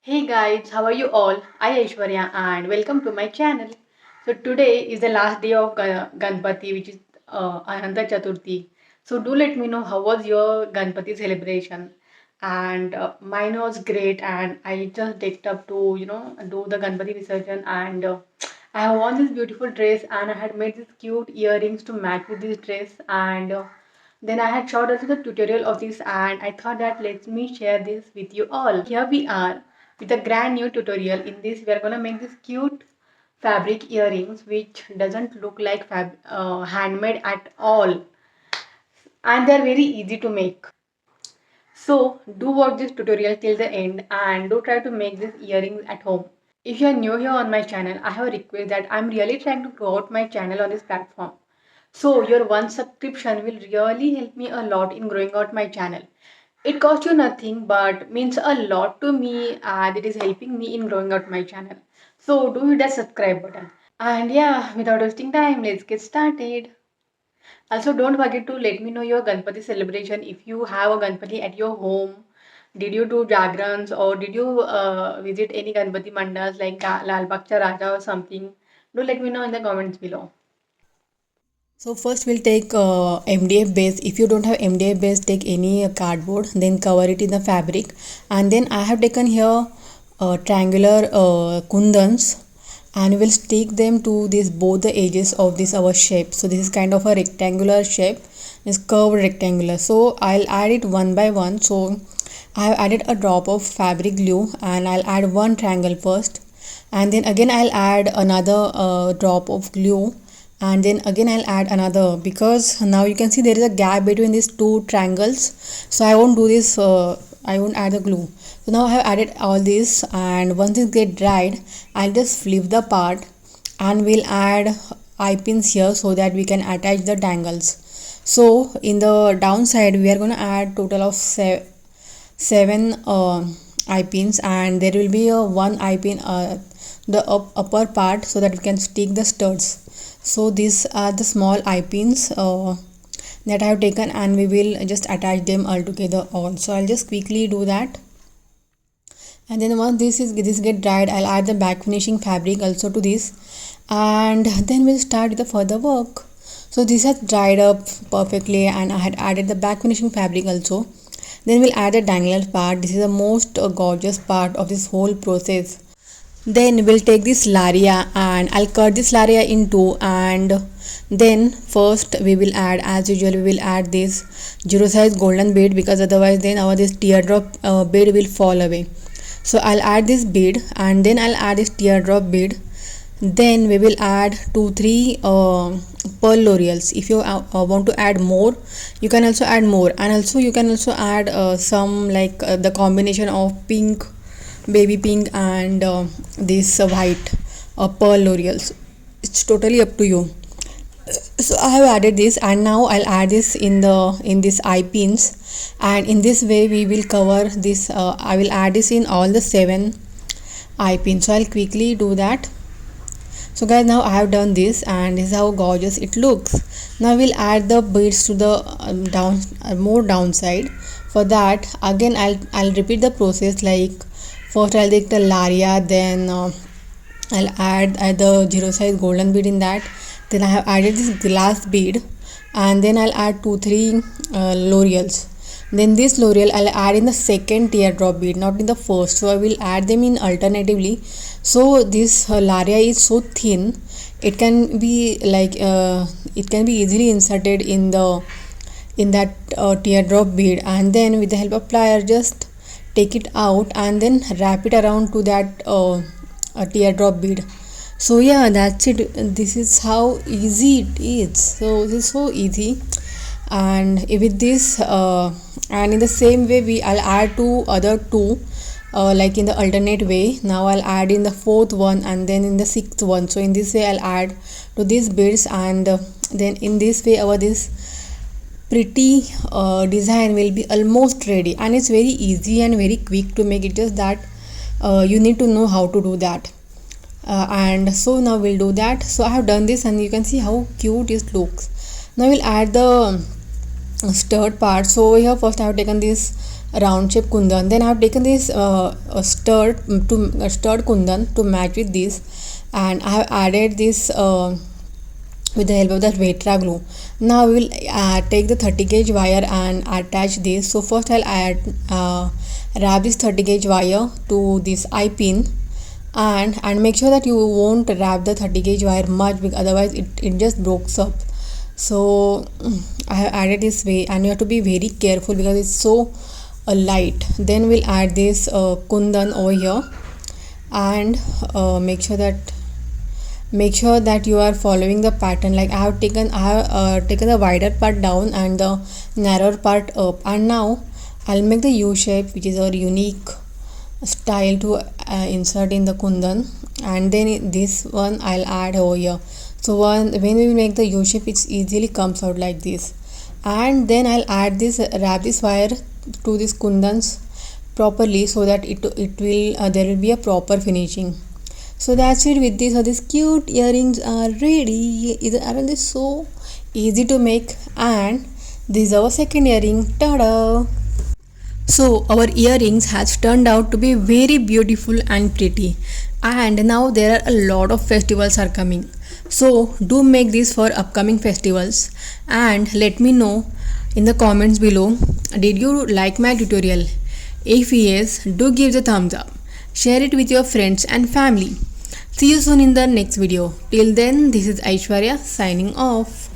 Hey guys, how are you all? I Aishwarya and welcome to my channel. So today is the last day of Ganpati, which is Ananta Chaturthi. So do let me know how was your Ganpati celebration. And mine was great, and I just decked up to do the Ganpati Visarjan, and I have worn this beautiful dress, and I had made these cute earrings to match with this dress, and then I had shot also the tutorial of this, and I thought that let me share this with you all. Here we are with a brand new tutorial. In this we are gonna make this cute fabric earrings which doesn't look like handmade at all, and they are very easy to make. So do watch this tutorial till the end and do try to make these earrings at home. If you are new here on my channel, I have a request that I'm really trying to grow out my channel on this platform. So your one subscription will really help me a lot in growing out my channel. It costs you nothing but means a lot to me, and it is helping me in growing out my channel. So do hit that subscribe button. And yeah, without wasting time, let's get started. Also, don't forget to let me know your Ganpati celebration. If you have a Ganpati at your home, did you do Jagrans or did you visit any Ganpati mandas like Lal Bagcha Raja or something? Do let me know in the comments below. So first we'll take MDF base. If you don't have MDF base, take any cardboard, then cover it in the fabric. And then I have taken here triangular kundans, and we'll stick them to this both the edges of this our shape. So this is kind of a rectangular shape, it's curved rectangular. So I'll add it one by one. So I have added a drop of fabric glue, and I'll add one triangle first, and then again I'll add another drop of glue, and then again I'll add another, because now you can see there is a gap between these two triangles. So I won't do this, I won't add the glue. So now I have added all this, and once it get dried, I'll just flip the part, and we'll add eye pins here so that we can attach the dangles. So in the downside we are going to add total of seven eye pins, and there will be a one eye pin the upper part so that we can stick the studs. So these are the small eye pins that I have taken, and we will just attach them all together all. So I'll just quickly do that. And then once this get dried, I'll add the back finishing fabric also to this, and then we'll start with the further work. So this has dried up perfectly, and I had added the back finishing fabric also. Then we'll add the dangler part. This is the most gorgeous part of this whole process. Then we'll take this laria, and I'll cut this laria in two, and then first we will add, as usual, we will add this zero size golden bead, because otherwise then our this teardrop bead will fall away. So I'll add this bead, and then I'll add this teardrop bead. Then we will add 2-3 pearl laurels. If you want to add more, you can also add more, and also you can also add some like the combination of pink, baby pink, and this white pearl laurels. It's totally up to you. So I have added this, and now I'll add this in this eye pins, and in this way we will cover this. I will add this in all the 7 eye pins. So I'll quickly do that. So guys, now I have done this, and this is how gorgeous it looks. Now we'll add the beads to the more downside. For that again I'll repeat the process. Like first I'll take the laria, then I'll add the zero size golden bead in that. Then I have added this glass bead, and then I'll add 2-3 laurels. Then this laurel I'll add in the second teardrop bead, not in the first. So I will add them in alternatively. So this laria is so thin, it can be like it can be easily inserted in that teardrop bead, and then with the help of plier just take it out and then wrap it around to that teardrop bead. So yeah, that's it. This is how easy it is. So this is so easy, and with this and in the same way I'll add to other two like in the alternate way. Now I'll add in the 4th one, and then in the 6th one. So in this way I'll add to these beads, and then in this way our this pretty design will be almost ready, and it's very easy and very quick to make it. Just that you need to know how to do that. And so now we'll do that. So I have done this, and you can see how cute it looks. Now we'll add the stud part. So here first I have taken this round shape kundan. Then I have taken this stirred kundan to match with this, and I have added this with the help of the Vetra glue. Now we will take the 30 gauge wire and attach this. So first I'll wrap this 30 gauge wire to this eye pin, and make sure that you won't wrap the 30 gauge wire much, because otherwise it just breaks up. So I have added this way, and you have to be very careful because it's so light. Then we'll add this kundan over here, and make sure that you are following the pattern. Like I have taken the wider part down and the narrower part up, and now I'll make the U shape, which is our unique style to insert in the kundan, and then this one I'll add over here. So when we make the U shape, it easily comes out like this. And then I'll add this, wrap this wire to this kundans properly, so that it will there will be a proper finishing. So that's it. With this, these cute earrings are ready. Aren't they so easy to make? And this is our second earring. Ta-da! So our earrings has turned out to be very beautiful and pretty. And now there are a lot of festivals are coming. So do make this for upcoming festivals, and let me know in the comments below. Did you like my tutorial? If yes, do give the thumbs up. Share it with your friends and family. See you soon in the next video. Till then, this is Aishwarya signing off.